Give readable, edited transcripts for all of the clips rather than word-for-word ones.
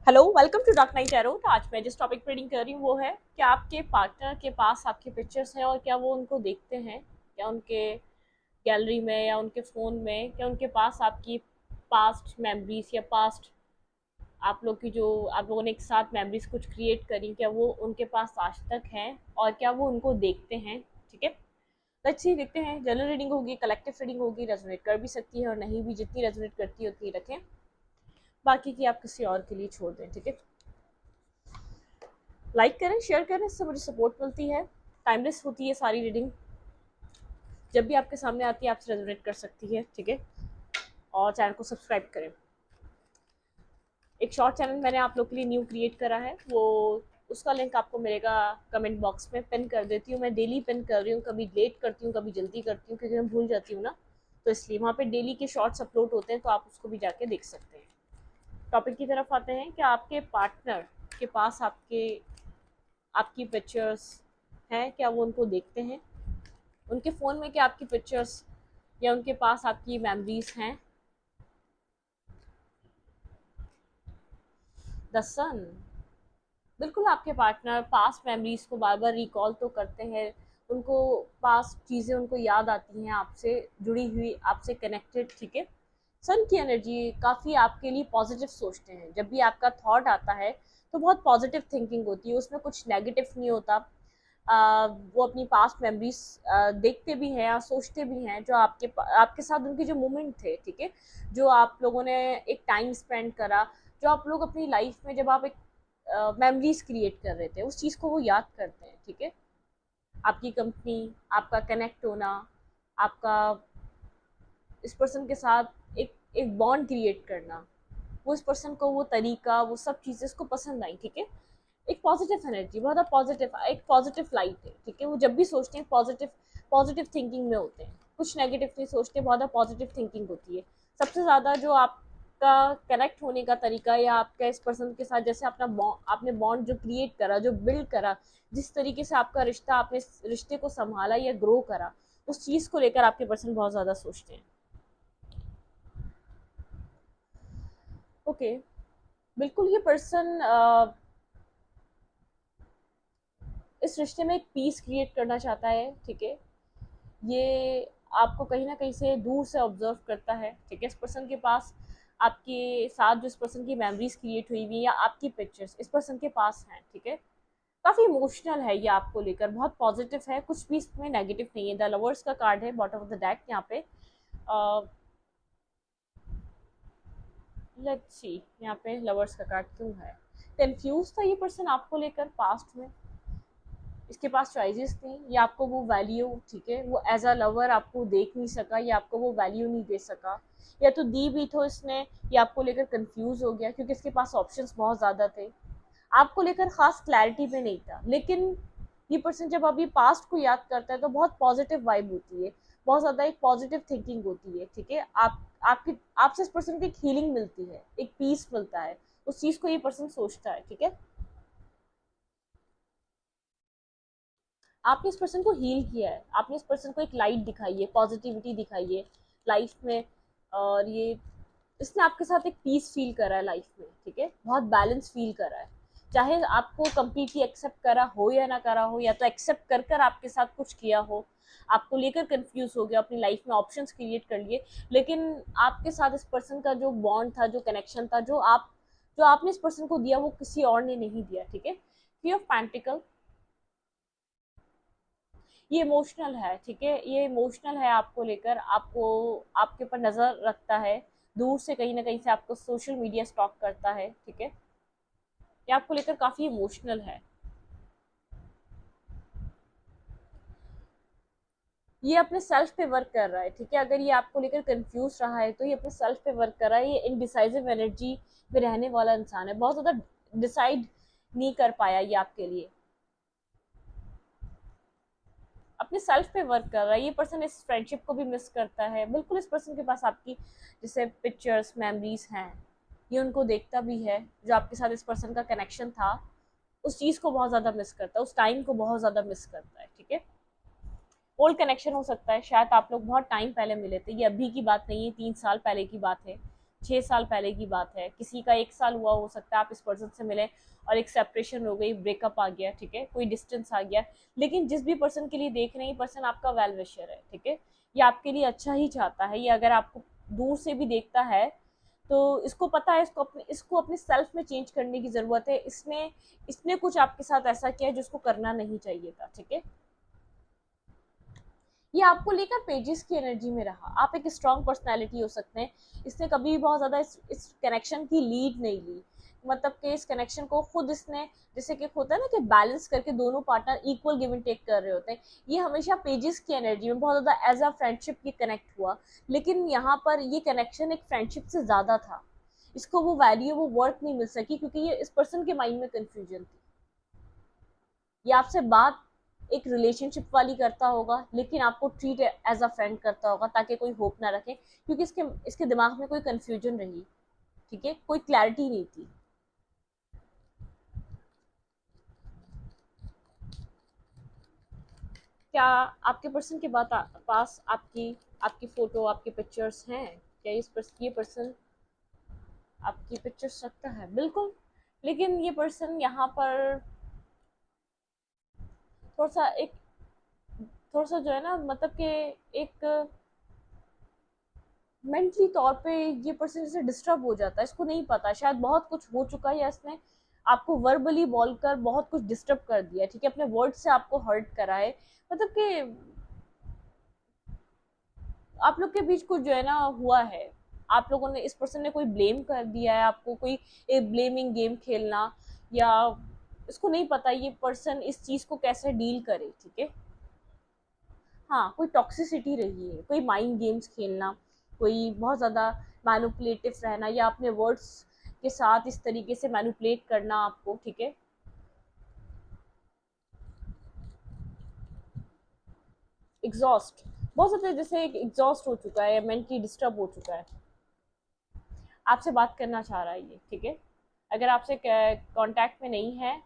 Hello, welcome to Dark Knight Arrow. तो आज मैं जिस टॉपिक पे रीडिंग कर रही हूँ वो है कि आपके पार्टनर के पास आपके पिक्चर्स हैं और क्या वो उनको देखते हैं, क्या उनके गैलरी में या उनके फ़ोन में, क्या उनके पास आपकी पास्ट मेमोरीज या पास्ट आप लोग की जो आप लोगों ने एक साथ मेमोरीज कुछ क्रिएट करी, क्या वो उनके पास आज तक हैं और क्या वो उनको देखते हैं। ठीक है, लेट्स सी, देखते हैं। जनरल रीडिंग होगी, कलेक्टिव रीडिंग होगी, रेजोनेट कर भी सकती है और नहीं भी। जितनी रेजोनेट करती है उतनी रखें, बाकी की आप किसी और के लिए छोड़ दें। ठीक है, लाइक करें, शेयर करें, इससे मुझे सपोर्ट मिलती है। टाइमलेस होती है सारी रीडिंग, जब भी आपके सामने आती है आपसे रेजोनेट कर सकती है। ठीक है, और चैनल को सब्सक्राइब करें। एक शॉर्ट चैनल मैंने आप लोग के लिए न्यू क्रिएट करा है, वो उसका लिंक आपको मिलेगा कमेंट बॉक्स में। पिन कर देती हूँ, मैं डेली पिन कर रही हूँ, कभी लेट करती हूँ कभी जल्दी करती हूँ क्योंकि मैं भूल जाती हूँ ना, तो इसलिए वहाँ पे डेली के शॉर्ट्स अपलोड होते हैं, तो आप उसको भी जाके देख सकते हैं। टॉपिक की तरफ आते हैं कि आपके पार्टनर के पास आपकी पिक्चर्स हैं, क्या वो उनको देखते हैं। उनके फ़ोन में क्या आपकी पिक्चर्स या उनके पास आपकी मेमोरीज हैं। द सन, बिल्कुल आपके पार्टनर पास्ट मेमोरीज को बार बार रिकॉल तो करते हैं। उनको पास्ट चीज़ें उनको याद आती हैं, आपसे जुड़ी हुई, आपसे कनेक्टेड। ठीक है, सन की एनर्जी काफ़ी आपके लिए पॉजिटिव सोचते हैं। जब भी आपका थॉट आता है तो बहुत पॉजिटिव थिंकिंग होती है, उसमें कुछ नेगेटिव नहीं होता। वो अपनी पास्ट मेमोरीज देखते भी हैं और सोचते भी हैं, जो आपके साथ उनके जो मोमेंट थे। ठीक है, जो आप लोगों ने एक टाइम स्पेंड करा, जो आप लोग अपनी लाइफ में जब आप एक मेमोरीज क्रिएट कर रहे थे, उस चीज़ को वो याद करते हैं। ठीक है, आपकी कंपनी, आपका कनेक्ट होना, आपका इस पर्सन के साथ एक एक बॉन्ड क्रिएट करना, वो इस पर्सन को वो तरीका, वो सब चीज़ें उसको पसंद आई। ठीक है, एक पॉजिटिव एनर्जी, बहुत पॉजिटिव, एक पॉजिटिव लाइट है। ठीक है, वो जब भी सोचते हैं पॉजिटिव पॉजिटिव थिंकिंग में होते हैं, कुछ नेगेटिव नहीं सोचते, बहुत पॉजिटिव थिंकिंग होती है। सबसे ज़्यादा जो आपका कनेक्ट होने का तरीका या आपका इस पर्सन के साथ जैसे आपने बॉन्ड जो क्रिएट करा, जो बिल्ड करा, जिस तरीके से आपका रिश्ता, आपने इस रिश्ते को संभाला या ग्रो करा, उस चीज़ को लेकर आपके पर्सन बहुत ज़्यादा सोचते हैं। ओके, बिल्कुल ये पर्सन इस रिश्ते में एक पीस क्रिएट करना चाहता है। ठीक है, ये आपको कहीं ना कहीं से दूर से ऑब्जर्व करता है। ठीक है, इस पर्सन के पास आपके साथ जो इस पर्सन की मेमोरीज क्रिएट हुई हुई या आपकी पिक्चर्स इस पर्सन के पास हैं। ठीक है, काफ़ी इमोशनल है ये आपको लेकर, बहुत पॉजिटिव है, कुछ भी इसमें नेगेटिव नहीं है। द लवर्स का कार्ड है बॉटम ऑफ द डेक यहाँ पे। लेट्स सी, यहाँ पे लवर्स का कार्ड क्यों है। कंफ्यूज था ये पर्सन आपको लेकर पास्ट में, इसके पास चॉइसेस थी, या आपको वो वैल्यू, ठीक है, वो एज अ लवर आपको देख नहीं सका या आपको वो वैल्यू नहीं दे सका, या तो दी भी तो इसने, या आपको लेकर कंफ्यूज हो गया क्योंकि इसके पास ऑप्शंस बहुत ज़्यादा थे, आपको लेकर खास क्लैरिटी पे नहीं था। लेकिन ये पर्सन जब अभी पास्ट को याद करता है तो बहुत पॉजिटिव वाइब होती है, बहुत ज़्यादा एक पॉजिटिव थिंकिंग होती है। ठीक है, आपकी आपसे इस पर्सन को एक हीलिंग मिलती है, एक पीस मिलता है, उस चीज़ को ये पर्सन सोचता है। ठीक है, आपने इस पर्सन को हील किया है, आपने इस पर्सन को एक लाइट दिखाई है, पॉजिटिविटी दिखाई है लाइफ में, और ये इसने आपके साथ एक पीस फील करा है लाइफ में। ठीक है, बहुत बैलेंस फील करा है, चाहे आपको कम्प्लीटली एक्सेप्ट करा हो या ना करा हो, या तो एक्सेप्ट कर कर आपके साथ कुछ किया हो, आपको लेकर कंफ्यूज हो गया, अपनी लाइफ में ऑप्शंस क्रिएट कर लिए, लेकिन आपके साथ इस पर्सन का जो बॉन्ड था, जो कनेक्शन था, जो आपने इस पर्सन को दिया वो किसी और ने नहीं दिया। ठीक है, थ्री ऑफ पेंटिकल, ये इमोशनल है। ठीक है, ये इमोशनल है आपको लेकर, आपको आपके ऊपर नज़र रखता है, दूर से कहीं ना कहीं से आपको सोशल मीडिया स्टॉक करता है। ठीक है, ये आपको लेकर काफ़ी इमोशनल है। ये अपने सेल्फ पे वर्क कर रहा है। ठीक है, अगर ये आपको लेकर कंफ्यूज रहा है तो ये अपने सेल्फ पे वर्क कर रहा है। ये इनडिसाइसिव एनर्जी में रहने वाला इंसान है, बहुत ज़्यादा डिसाइड नहीं कर पाया ये आपके लिए, अपने सेल्फ पे वर्क कर रहा है। ये पर्सन इस फ्रेंडशिप को भी मिस करता है। बिल्कुल इस पर्सन के पास आपकी जैसे पिक्चर्स, मेमोरीज हैं, ये उनको देखता भी है, जो आपके साथ इस पर्सन का कनेक्शन था उस चीज़ को बहुत ज़्यादा मिस करता है, उस टाइम को बहुत ज़्यादा मिस करता है। ठीक है, ओल्ड कनेक्शन हो सकता है, शायद आप लोग बहुत टाइम पहले मिले थे, ये अभी की बात नहीं है, 3 साल पहले की बात है, 6 साल पहले की बात है, किसी का 1 साल हुआ हो सकता है, आप इस पर्सन से मिले और एक सेपरेशन हो गई, ब्रेकअप आ गया, ठीक है, कोई डिस्टेंस आ गया, लेकिन जिस भी पर्सन के लिए देख रहे हैं पर्सन आपका वेल विशर है, ठीक है, ये आपके लिए अच्छा ही चाहता है, ये अगर आपको दूर से भी देखता है तो इसको पता है इसको अपने सेल्फ में चेंज करने की ज़रूरत है, इसने इसने कुछ आपके साथ ऐसा किया है जिसको करना नहीं चाहिए था, ठीक है। ये आपको लेकर पेजेस की एनर्जी में रहा, आप एक स्ट्रॉन्ग पर्सनैलिटी हो सकते हैं, इसने कभी भी बहुत ज़्यादा इस कनेक्शन की लीड नहीं ली, मतलब कि इस कनेक्शन को खुद इसने, जैसे कि होता है ना कि बैलेंस करके दोनों partner equal give and take कर रहे होते हैं, ये हमेशा पेजेस की एनर्जी में बहुत ज़्यादा एज अ फ्रेंडशिप की कनेक्ट हुआ, लेकिन यहाँ पर ये कनेक्शन एक फ्रेंडशिप से ज़्यादा था, इसको वो वैल्यू वो वर्थ नहीं मिल सकी क्योंकि ये इस पर्सन के माइंड में कन्फ्यूजन थी, ये आपसे बात एक रिलेशनशिप वाली करता होगा लेकिन आपको ट्रीट एज अ फ्रेंड करता होगा ताकि कोई होप ना रखे, क्योंकि इसके दिमाग में कोई कंफ्यूजन रही, ठीक है, कोई क्लैरिटी नहीं थी। क्या आपके पर्सन के पास आपकी आपकी फोटो, आपके पिक्चर्स हैं? क्या ये पर्सन आपकी पिक्चर्स रखता है? बिल्कुल, लेकिन ये पर्सन यहाँ पर थोड़ा सा एक थोड़ा सा जो है ना, मतलब कि एक मेंटली तौर पे ये पर्सन जैसे डिस्टर्ब हो जाता है, इसको नहीं पता, शायद बहुत कुछ हो चुका है या इसने आपको वर्बली बोलकर बहुत कुछ डिस्टर्ब कर दिया, ठीक है, अपने वर्ड से आपको हर्ट करा है, मतलब कि आप लोग के बीच कुछ जो है ना हुआ है, आप लोगों ने, इस पर्सन ने कोई ब्लेम कर दिया है आपको, कोई एक ब्लेमिंग गेम खेलना, या इसको नहीं पता ये पर्सन इस चीज को कैसे डील करे, ठीक है। हाँ, कोई टॉक्सिसिटी रही है, कोई माइंड गेम्स खेलना, कोई बहुत ज़्यादा मैनिपुलेटिव रहना या अपने वर्ड्स के साथ इस तरीके से मैनिपुलेट करना आपको, ठीक है। एग्जॉस्ट, बहुत ज़्यादा जैसे एक एग्जॉस्ट हो चुका है, मेंटली डिस्टर्ब हो चुका है, आपसे बात करना चाह रहा है ये, ठीक है, अगर आपसे कांटेक्ट में नहीं है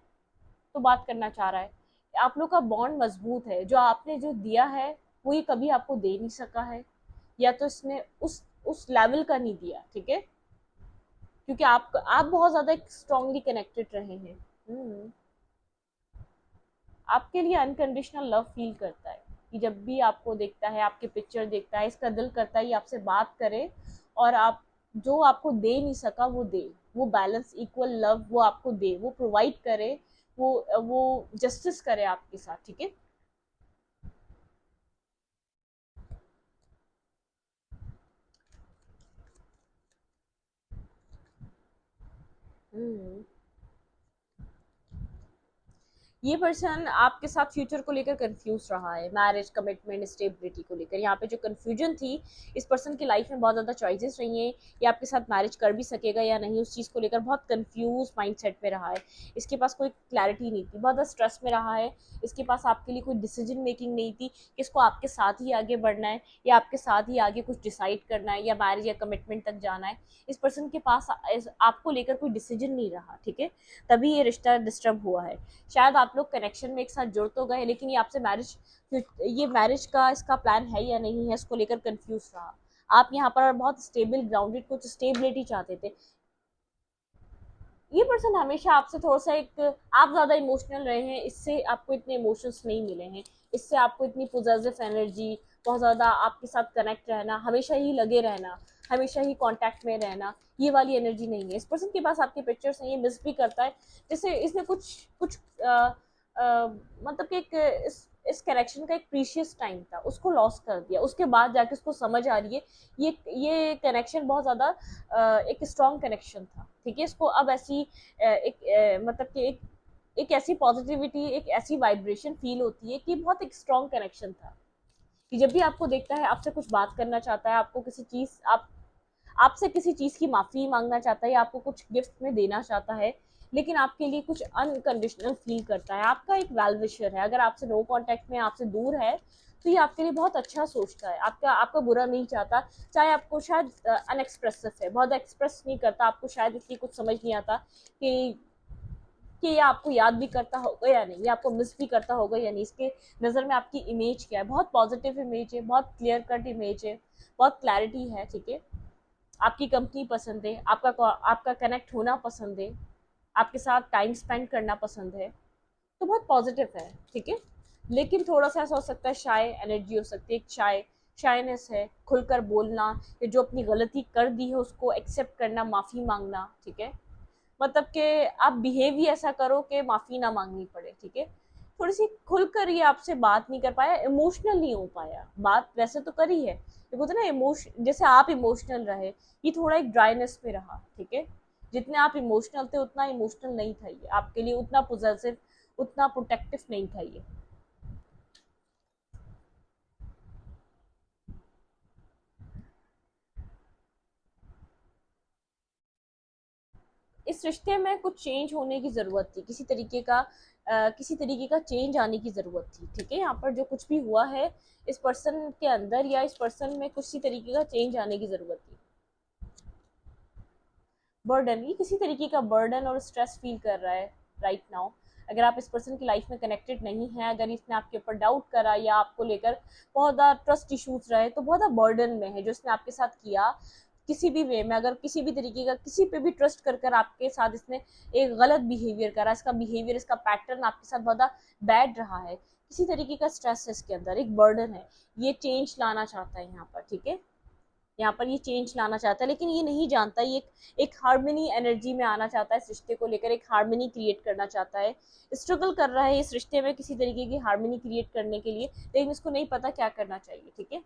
तो बात करना चाह रहा है, आप लोग का बॉन्ड मजबूत है, जो आपने जो दिया है वो ये कभी आपको दे नहीं सका है, या तो इसने उस लेवल का नहीं दिया, ठीक है, क्योंकि आप बहुत ज्यादा स्ट्रांगली कनेक्टेड रहे हैं। हम्म, आपके लिए अनकंडीशनल लव फील करता है, कि जब भी आपको देखता है, आपके पिक्चर देखता है, इसका दिल करता है ये आपसे बात करे और आप जो आपको दे नहीं सका वो दे, वो बैलेंस इक्वल लव वो आपको दे, वो प्रोवाइड करे, वो जस्टिस करे आपके साथ, ठीक है। हम्म, ये पर्सन आपके साथ फ्यूचर को लेकर कंफ्यूज रहा है, मैरिज, कमिटमेंट, स्टेबिलिटी को लेकर, यहाँ पे जो कंफ्यूजन थी, इस पर्सन की लाइफ में बहुत ज़्यादा चॉइसेस रही हैं, ये आपके साथ मैरिज कर भी सकेगा या नहीं, उस चीज़ को लेकर बहुत कंफ्यूज माइंडसेट में रहा है, इसके पास कोई क्लैरिटी नहीं थी, बहुत ज़्यादा स्ट्रेस में रहा है, इसके पास आपके लिए कोई डिसीजन मेकिंग नहीं थी कि इसको आपके साथ ही आगे बढ़ना है या आपके साथ ही आगे कुछ डिसाइड करना है या मैरिज या कमिटमेंट तक जाना है, इस पर्सन के पास आपको लेकर कोई डिसीजन नहीं रहा, ठीक है, तभी ये रिश्ता डिस्टर्ब हुआ है, शायद आप लोग कनेक्शन में एक साथ जुड़ तो गए लेकिन ये मैरिज का इसका प्लान है या नहीं है, इसको लेकर कंफ्यूज रहा, आप यहाँ पर बहुत स्टेबल ग्राउंडेड कुछ स्टेबिलिटी चाहते थे, ये पर्सन हमेशा आपसे थोड़ा सा एक, आप ज्यादा इमोशनल रहे हैं, इससे आपको इतने इमोशंस नहीं मिले हैं, इससे आपको इतनी पॉजिटिव एनर्जी, बहुत ज्यादा आपके साथ कनेक्ट रहना, हमेशा ही लगे रहना, हमेशा ही कांटेक्ट में रहना, ये वाली एनर्जी नहीं है, इस पर्सन के पास आपके पिक्चर्स हैं, ये मिस भी करता है, जैसे इसने कुछ कुछ मतलब कि एक इस कनेक्शन का एक प्रीशियस टाइम था उसको लॉस कर दिया, उसके बाद जाके उसको समझ आ रही है ये कनेक्शन बहुत ज़्यादा एक स्ट्रॉन्ग कनेक्शन था, ठीक है, इसको अब ऐसी मतलब कि एक ऐसी पॉजिटिविटी, एक ऐसी वाइब्रेशन फील होती है कि बहुत एक स्ट्रॉन्ग कनेक्शन था, कि जब भी आपको देखता है आपसे कुछ बात करना चाहता है, आपको किसी चीज़ आपसे किसी चीज़ की माफ़ी मांगना चाहता है या आपको कुछ गिफ्ट में देना चाहता है, लेकिन आपके लिए कुछ अनकंडीशनल फील करता है, आपका एक वेल विशर है, अगर आपसे नो कांटेक्ट में, आपसे दूर है, तो ये आपके लिए बहुत अच्छा सोचता है, आपका आपका बुरा नहीं चाहता, चाहे आपको शायद अनएक्सप्रेसिव है, बहुत एक्सप्रेस नहीं करता, आपको शायद इसलिए कुछ समझ नहीं आता कि ये आपको याद भी करता होगा या नहीं, ये आपको मिस भी करता होगा या नहीं, इसके नज़र में आपकी इमेज क्या है, बहुत पॉजिटिव इमेज है, बहुत क्लियर कट इमेज है, बहुत क्लैरिटी है, ठीक है, आपकी कंपनी पसंद है, आपका कनेक्ट होना पसंद है, आपके साथ टाइम स्पेंड करना पसंद है, तो बहुत पॉजिटिव है, ठीक है। लेकिन थोड़ा सा ऐसा हो सकता है, शाय एनर्जी हो सकती है, एक शाइनेस है, खुलकर बोलना, या जो अपनी गलती कर दी है उसको एक्सेप्ट करना, माफ़ी मांगना, ठीक है। मतलब कि आप बिहेव ही ऐसा करो कि माफ़ी ना मांगनी पड़े, ठीक है। थोड़ी सी खुलकर ये आपसे बात नहीं कर पाया, इमोशनल नहीं हो पाया, बात वैसे तो करी है, ये बोलते ना इमोशन, जैसे आप इमोशनल रहे, ये थोड़ा एक ड्राइनेस में रहा, ठीक है। जितने आप इमोशनल थे उतना इमोशनल नहीं था ये आपके लिए, उतना पोजेसिव, उतना प्रोटेक्टिव नहीं था ये। इस रिश्ते में कुछ चेंज होने की ज़रूरत थी, किसी तरीके का चेंज आने की ज़रूरत थी, ठीक है। यहाँ पर जो कुछ भी हुआ है इस पर्सन के अंदर, या इस पर्सन में कुछ ही तरीके का चेंज आने की ज़रूरत थी। बर्डन, ये किसी तरीके का बर्डन और स्ट्रेस फील कर रहा है राइट नाउ। अगर आप इस पर्सन की लाइफ में कनेक्टेड नहीं हैं, अगर इसने आपके ऊपर डाउट करा या आपको लेकर बहुत ज़्यादा ट्रस्ट इश्यूज रहे, तो बहुत ज़्यादा बर्डन में है जो इसने आपके साथ किया। किसी भी वे में, अगर किसी भी तरीके का किसी पे भी ट्रस्ट कर कर आपके साथ इसने एक गलत बिहेवियर करा, इसका बिहेवियर, इसका पैटर्न आपके साथ बहुत ज़्यादा बैड रहा है, किसी तरीके का स्ट्रेस है इसके अंदर, एक बर्डन है, ये चेंज लाना चाहता है यहाँ पर, ठीक है। यहाँ पर ये चेंज लाना चाहता है, लेकिन ये नहीं जानता, ये एक हार्मनी एनर्जी में आना चाहता है, इस रिश्ते को लेकर एक हार्मनी क्रिएट करना चाहता है, स्ट्रगल कर रहा है इस रिश्ते में किसी तरीके की हार्मनी क्रिएट करने के लिए, लेकिन इसको नहीं पता क्या करना चाहिए, ठीक है।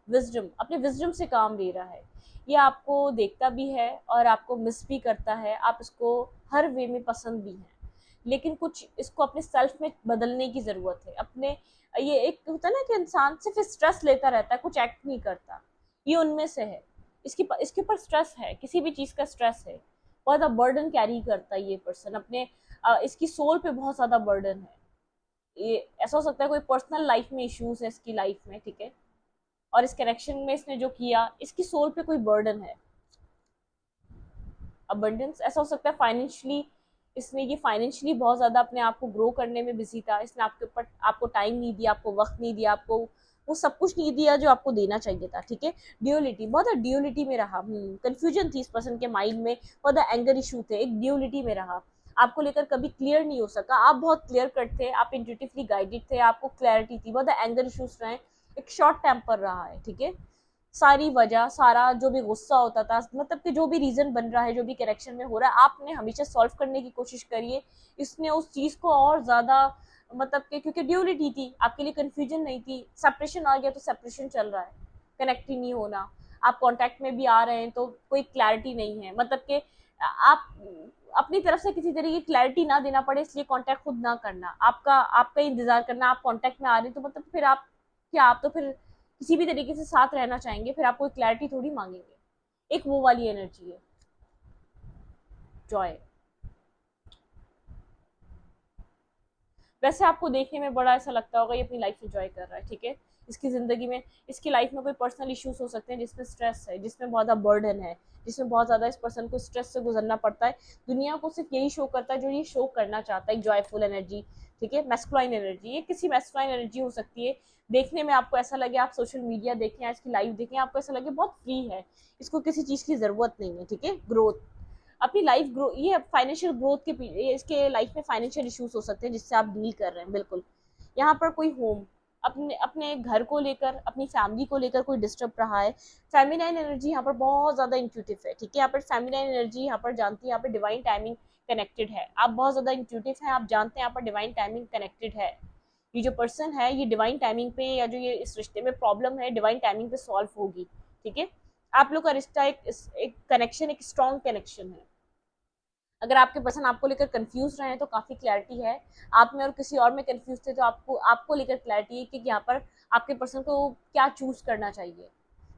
विजडम, अपने विजडम से काम ले रहा है, ये आपको देखता भी है और आपको मिस भी करता है, आप इसको हर वे में पसंद भी है, लेकिन कुछ इसको अपने सेल्फ में बदलने की ज़रूरत है। अपने, ये एक होता है ना कि इंसान सिर्फ स्ट्रेस लेता रहता है, कुछ एक्ट नहीं करता, ये उनमें से है। इसके ऊपर स्ट्रेस है, किसी भी चीज़ का स्ट्रेस है, बहुत ज़्यादा बर्डन कैरी करता है ये पर्सन अपने, इसकी सोल पे बहुत ज़्यादा बर्डन है। ये ऐसा हो सकता है कोई पर्सनल लाइफ में इश्यूज है इसकी लाइफ में, ठीक है, और इस कनेक्शन में इसने जो किया, इसकी सोल पे कोई बर्डन है। अबंडेंस, ऐसा हो सकता है फाइनेंशियली, इसने ये फाइनेंशियली बहुत ज़्यादा अपने आप को ग्रो करने में बिजी था, इसने आपके ऊपर, आपको टाइम नहीं दिया, आपको वक्त नहीं दिया, आपको वो सब कुछ नहीं दिया जो आपको देना चाहिए था, ठीक है। ड्यूलिटी, बहुत ड्यूलिटी में रहा, कंफ्यूजन थी इस पर्सन के माइंड में, बहुत एंगर इशू थे, एक ड्यूलिटी में रहा, आपको लेकर कभी क्लियर नहीं हो सका, आप बहुत क्लियर कट थे, आप इंट्यूटिवली गाइडेड थे, आपको क्लैरिटी थी, बहुत एंगर इशूज रहे, एक शॉर्ट टेम्पर रहा है, ठीक है। सारी वजह, सारा जो भी गुस्सा होता था, मतलब कि जो भी रीजन बन रहा है, जो भी करेक्शन में हो रहा है, आपने हमेशा सॉल्व करने की कोशिश करी है, इसने उस चीज को और ज्यादा, मतलब कि क्योंकि ड्यूलिटी थी, आपके लिए कंफ्यूजन नहीं थी, सेपरेशन आ गया तो सेपरेशन चल रहा है, कनेक्ट ही नहीं होना, आप कांटेक्ट में भी आ रहे हैं तो कोई क्लैरिटी नहीं है, मतलब कि आप अपनी तरफ से किसी तरीके की क्लैरिटी ना देना पड़े, इसलिए कांटेक्ट खुद ना करना, आपका आपका इंतजार करना, आप कांटेक्ट में आ रहे हैं तो मतलब फिर आप क्या, आप तो फिर किसी भी तरीके से साथ रहना चाहेंगे, फिर आप कोई क्लैरिटी थोड़ी मांगेंगे, एक वो वाली एनर्जी है, जॉय। वैसे आपको देखने में बड़ा ऐसा लगता होगा ये अपनी लाइफ एंजॉय कर रहा है, ठीक है। इसकी ज़िंदगी में, इसकी लाइफ में कोई पर्सनल इश्यूज हो सकते हैं जिसमें स्ट्रेस है, जिसमें बहुत ज़्यादा बर्डन है, जिसमें बहुत ज़्यादा इस पर्सन को स्ट्रेस से गुजरना पड़ता है, दुनिया को सिर्फ यही शो करता है जो ये शो करना चाहता है, एक जॉयफुल एनर्जी, ठीक है, मैस्कुलाइन एनर्जी, ये किसी मैस्कुलाइन एनर्जी हो सकती है। देखने में आपको ऐसा लगे, आप सोशल मीडिया देखें, इसकी लाइफ देखें, आपको ऐसा लगे बहुत फ्री है, इसको किसी चीज़ की ज़रूरत नहीं है, ठीक है। ग्रोथ, अपनी लाइफ ग्रो, ये फाइनेंशियल ग्रोथ के ये इसके लाइफ में फाइनेंशियल इश्यूज हो सकते हैं जिससे आप डील कर रहे हैं, बिल्कुल। यहाँ पर कोई होम, अपने अपने घर को लेकर, अपनी फैमिली को लेकर कोई डिस्टर्ब रहा है, फेमिनाइन एनर्जी यहाँ पर बहुत ज़्यादा इंट्यूटिव है, ठीक है। यहाँ पर फेमिनाइन एनर्जी यहाँ पर जानती है, यहाँ पर डिवाइन टाइमिंग कनेक्टेड है, आप बहुत ज़्यादा इंट्यूटिव हैं, आप जानते हैं यहाँ पर डिवाइन टाइमिंग कनेक्टेड है, ये जो पर्सन है ये डिवाइन टाइमिंग पे, या जो ये इस रिश्ते में प्रॉब्लम है डिवाइन टाइमिंग पे सॉल्व होगी, ठीक है। आप लोग का रिश्ता एक कनेक्शन, एक स्ट्रॉन्ग कनेक्शन है। अगर आपके पर्सन आपको लेकर कंफ्यूज रहे हैं तो काफ़ी क्लैरिटी है, आप में और किसी और में कंफ्यूज थे तो आपको आपको लेकर क्लैरिटी है कि यहाँ पर आपके पर्सन को क्या चूज करना चाहिए,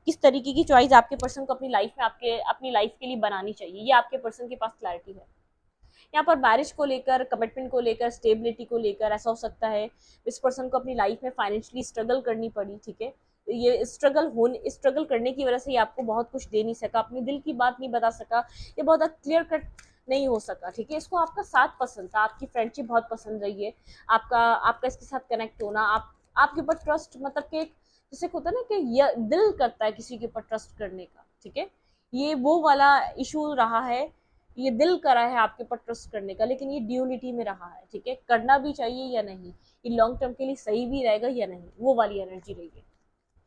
किस तरीके की चॉइस आपके पर्सन को अपनी लाइफ में, आपके अपनी लाइफ के लिए बनानी चाहिए, ये आपके पर्सन के पास क्लैरिटी है। यहाँ पर मैरिज को लेकर, कमिटमेंट को लेकर, स्टेबिलिटी को लेकर ऐसा हो सकता है इस पर्सन को अपनी लाइफ में फाइनेंशियली स्ट्रगल करनी पड़ी, ठीक है। ये स्ट्रगल करने की वजह से ये आपको बहुत कुछ दे नहीं सका, अपनी दिल की बात नहीं बता सका, ये बहुत क्लियर कट नहीं हो सका, ठीक है। इसको आपका साथ पसंद था, आपकी फ्रेंडशिप बहुत पसंद रही है, आपका आपका इसके साथ कनेक्ट होना, आपके ऊपर ट्रस्ट, मतलब कि जैसे होता है ना कि ये दिल करता है किसी के ऊपर ट्रस्ट करने का, ठीक है, ये वो वाला इशू रहा है, ये दिल करा है आपके ऊपर ट्रस्ट करने का, लेकिन ये ड्यूलिटी में रहा है, ठीक है, करना भी चाहिए या नहीं, ये लॉन्ग टर्म के लिए सही भी रहेगा या नहीं, वो वाली एनर्जी रही है।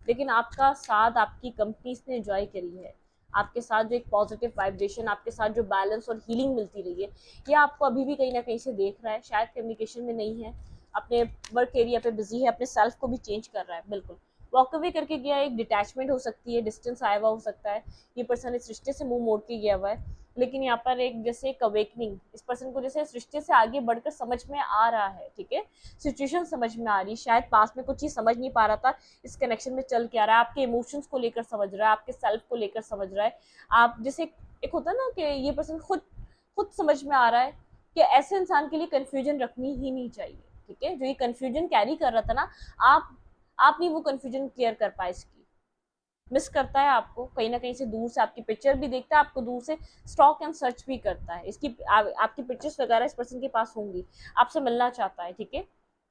लेकिन आपका साथ आपकी कंपनीज ने एंजॉय करी है, आपके साथ जो एक पॉजिटिव वाइब्रेशन, आपके साथ जो बैलेंस और हीलिंग मिलती रही है, ये आपको अभी भी कहीं ना कहीं से देख रहा है, शायद कम्युनिकेशन में नहीं है, अपने वर्क एरिया पे बिजी है, अपने सेल्फ को भी चेंज कर रहा है, बिल्कुल वॉक अवे करके गया है, एक डिटैचमेंट हो सकती है, डिस्टेंस आया हुआ हो सकता है, ये पर्सन इस रिश्ते से मुंह मोड़ के गया हुआ है, लेकिन यहाँ पर एक जैसे एक अवेकनिंग, इस पर्सन को जैसे इस रिश्ते से आगे बढ़कर समझ में आ रहा है, ठीक है, सिचुएशन समझ में आ रही है, शायद पास में कुछ चीज समझ नहीं पा रहा था, इस कनेक्शन में चल के आ रहा है, आपके इमोशंस को लेकर समझ रहा है, आपके सेल्फ को लेकर समझ रहा है, आप जैसे एक होता है ना कि ये पर्सन खुद खुद समझ में आ रहा है कि ऐसे इंसान के लिए कंफ्यूजन रखनी ही नहीं चाहिए, ठीक है, जो ये कंफ्यूजन कैरी कर रहा था ना, आप नहीं वो कंफ्यूजन क्लियर कर पाए, इसकी मिस करता है आपको कहीं ना कहीं से, दूर से आपकी पिक्चर भी देखता है, आपको दूर से स्टॉक एंड सर्च भी करता है, इसकी आपकी पिक्चर्स वगैरह इस पर्सन के पास होंगी, आपसे मिलना चाहता है, ठीक है,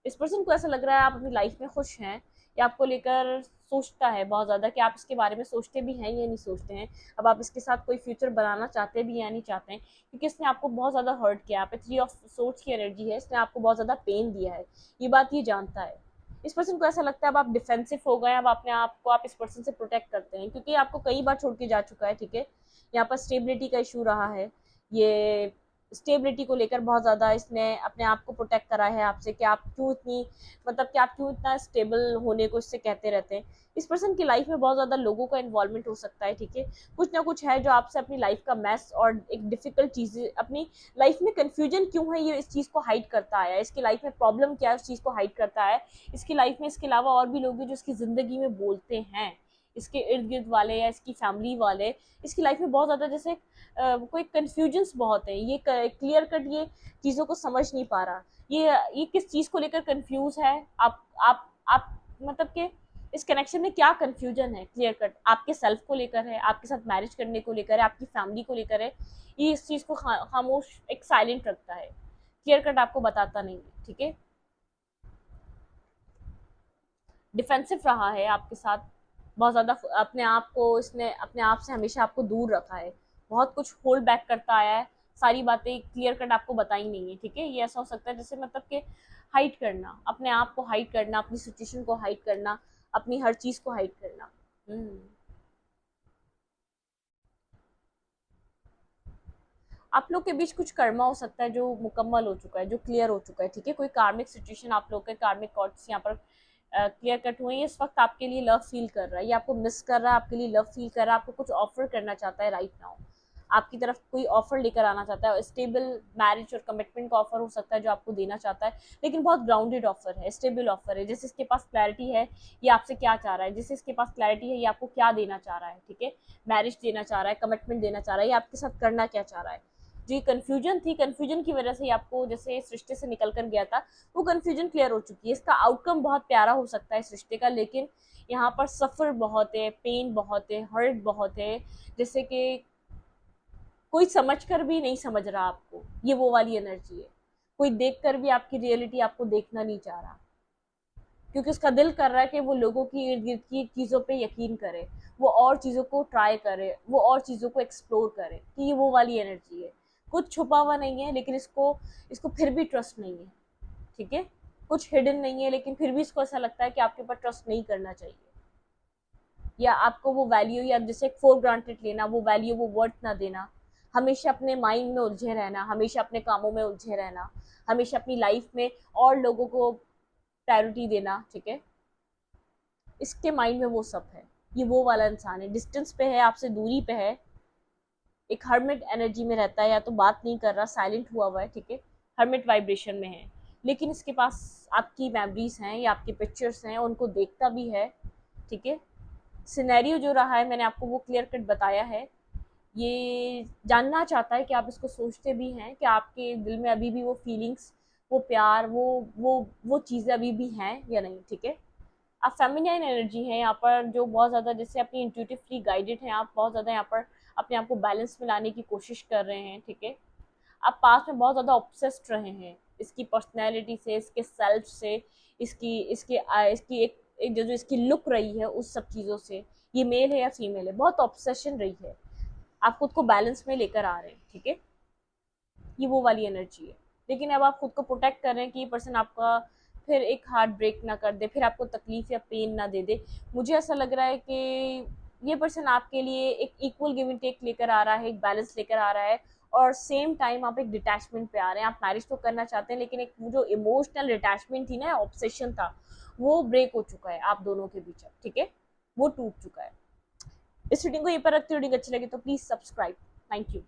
इस पर्सन को ऐसा लग रहा है आप अपनी लाइफ में खुश हैं, या आपको लेकर सोचता है बहुत ज़्यादा कि आप इसके बारे में सोचते भी हैं या नहीं सोचते हैं, अब आप इसके साथ कोई फ्यूचर बनाना चाहते भी या नहीं चाहते हैं, क्योंकि इसने आपको बहुत ज़्यादा हर्ट किया, आप 3 ऑफ सोर्स की एनर्जी है, इसने आपको बहुत ज़्यादा पेन दिया है, ये बात ये जानता है, इस पर्सन को ऐसा लगता है अब आप डिफेंसिव हो गए, अब अपने आप को आप इस पर्सन से प्रोटेक्ट करते हैं, क्योंकि आपको कई बार छोड़ के जा चुका है, ठीक है, यहाँ पर स्टेबिलिटी का इशू रहा है, ये स्टेबिलिटी को लेकर बहुत ज़्यादा इसने अपने आप को प्रोटेक्ट करा है आपसे, कि आप क्यों इतनी, मतलब कि आप क्यों इतना स्टेबल होने को इससे कहते रहते हैं, इस पर्सन की लाइफ में बहुत ज़्यादा लोगों का इन्वॉल्वमेंट हो सकता है, ठीक है, कुछ ना कुछ है जो आपसे अपनी लाइफ का मैस और एक डिफिकल्ट चीज़ें, अपनी लाइफ में कन्फ्यूजन क्यों है, ये इस चीज़ को हाइड करता आया है, इसकी लाइफ में प्रॉब्लम क्या है उस चीज़ को हाइड करता है, इसकी लाइफ में इसके अलावा और भी लोग हैं जो इसकी ज़िंदगी में बोलते हैं, इसके इर्द गिर्द वाले या इसकी फैमिली वाले, इसकी लाइफ में बहुत ज़्यादा जैसे कोई कन्फ्यूजन्स बहुत है, ये क्लियर कट ये चीज़ों को समझ नहीं पा रहा, ये किस चीज़ को लेकर कंफ्यूज है, आप मतलब कि इस कनेक्शन में क्या कंफ्यूजन है, क्लियर कट आपके सेल्फ को लेकर है, आपके साथ मैरिज करने को लेकर है, आपकी फैमिली को लेकर है, ये इस चीज़ को खामोश एक साइलेंट रखता है, क्लियर कट आपको बताता नहीं है, ठीक है, डिफेंसिव रहा है आपके साथ, बहुत ज़्यादा अपने आप को इसने अपने आप से हमेशा आपको दूर रखा है, बहुत कुछ होल्ड बैक करता आया है, सारी बातें क्लियर कट आपको बताई नहीं है, ठीक है, ये ऐसा हो सकता है जैसे मतलब कि हाइड करना, अपने आप को हाइड करना, अपनी सिचुएशन को हाइड करना, अपनी हर चीज़ को हाइड करना। आप लोग के बीच कुछ कर्मा हो सकता है जो मुकम्मल हो चुका है, जो क्लियर हो चुका है, ठीक है, कोई कार्मिक सिचुएशन आप लोग के कार्मिक कॉर्ड्स यहाँ पर क्लियर कट हुए हैं, इस वक्त आपके लिए लव फील कर रहा है, ये आपको मिस कर रहा है, आपके लिए लव फील कर रहा है, आपको कुछ ऑफर करना चाहता है राइट नाउ, आपकी तरफ कोई ऑफर लेकर आना चाहता है, स्टेबल मैरिज और कमिटमेंट का ऑफर हो सकता है जो आपको देना चाहता है, लेकिन बहुत ग्राउंडेड ऑफर है, स्टेबल ऑफर है, जैसे इसके पास क्लैरिटी है ये आपसे क्या चाह रहा है, जैसे इसके पास क्लैरिटी है ये आपको क्या देना चाह रहा है, ठीक है, मैरिज देना चाह रहा है, कमिटमेंट देना चाह रहा है, ये आपके साथ करना क्या चाह रहा है, जो ये कन्फ्यूजन थी, कन्फ्यूजन की वजह से ही आपको जैसे इस रिश्ते से निकल कर गया था, वो कन्फ्यूजन क्लियर हो चुकी है, इसका आउटकम बहुत प्यारा हो सकता है इस रिश्ते का, लेकिन यहाँ पर सफ़र बहुत है, पेन बहुत है, हर्ट बहुत है, जैसे कि कोई समझ कर भी नहीं समझ रहा आपको, ये वो वाली एनर्जी है, कोई देख कर भी आपकी रियलिटी आपको देखना नहीं चाह रहा, क्योंकि उसका दिल कर रहा है कि वो लोगों की इर्द गिर्द की चीज़ों पे यकीन करे, वो और चीज़ों को ट्राई करे, वो और चीज़ों को एक्सप्लोर करे, कि ये वो वाली एनर्जी है, कुछ छुपा हुआ नहीं है, लेकिन इसको इसको फिर भी ट्रस्ट नहीं है, ठीक है, कुछ हिडन नहीं है, लेकिन फिर भी इसको ऐसा लगता है कि आपके ऊपर ट्रस्ट नहीं करना चाहिए, या आपको वो वैल्यू, या जैसे फॉर ग्रांटेड लेना, वो वैल्यू वो वर्थ ना देना, हमेशा अपने माइंड में उलझे रहना, हमेशा अपने कामों में उलझे रहना, हमेशा अपनी लाइफ में और लोगों को प्रायोरिटी देना, ठीक है, इसके माइंड में वो सब है, ये वो वाला इंसान है, डिस्टेंस पे है, आपसे दूरी पे है, एक हर्मिट एनर्जी में रहता है, या तो बात नहीं कर रहा, साइलेंट हुआ हुआ है, ठीक है, हर्मिट वाइब्रेशन में है, लेकिन इसके पास आपकी मेमोरीज हैं या आपके पिक्चर्स हैं, उनको देखता भी है, ठीक है, सिनेरियो जो रहा है मैंने आपको वो क्लियर कट बताया है, ये जानना चाहता है कि आप इसको सोचते भी हैं, कि आपके दिल में अभी भी वो फीलिंग्स, वो प्यार, वो चीज़ें अभी भी हैं या नहीं, ठीक है, आप फेमिनाइन एनर्जी है यहाँ पर, जो बहुत ज़्यादा जैसे अपनी इंट्यूटिवली गाइडेड हैं, आप बहुत ज़्यादा यहाँ पर अपने आप को बैलेंस में लाने की कोशिश कर रहे हैं, ठीक है, आप पास में बहुत ज़्यादा ऑब्सेस्ड रहे हैं इसकी पर्सनैलिटी से, इसके सेल्फ से, इसकी इसकी इसकी एक एक जो इसकी लुक रही है उस सब चीज़ों से, ये मेल है या फीमेल है, बहुत ऑब्सेशन रही है, आप खुद को बैलेंस में लेकर आ रहे हैं, ठीक है, ये वो वाली एनर्जी है। लेकिन अब आप खुद को प्रोटेक्ट कर रहे हैं कि ये पर्सन आपका फिर एक हार्ट ब्रेक ना कर दे, फिर आपको तकलीफ या पेन ना दे दे। मुझे ऐसा लग रहा है कि ये पर्सन आपके लिए एक इक्वल गिव एंड टेक लेकर आ रहा है, एक बैलेंस लेकर आ रहा है, और सेम टाइम आप एक डिटैचमेंट पे आ रहे हैं। आप मैरिज तो करना चाहते हैं, लेकिन एक वो जो इमोशनल डिटैचमेंट थी ना, ऑब्सेशन था, वो ब्रेक हो चुका है आप दोनों के बीच अब, ठीक है, वो टूट चुका है। इस रीडिंग को यहीं पर रखते, रीडिंग अच्छी लगी तो प्लीज सब्सक्राइब। Thank you.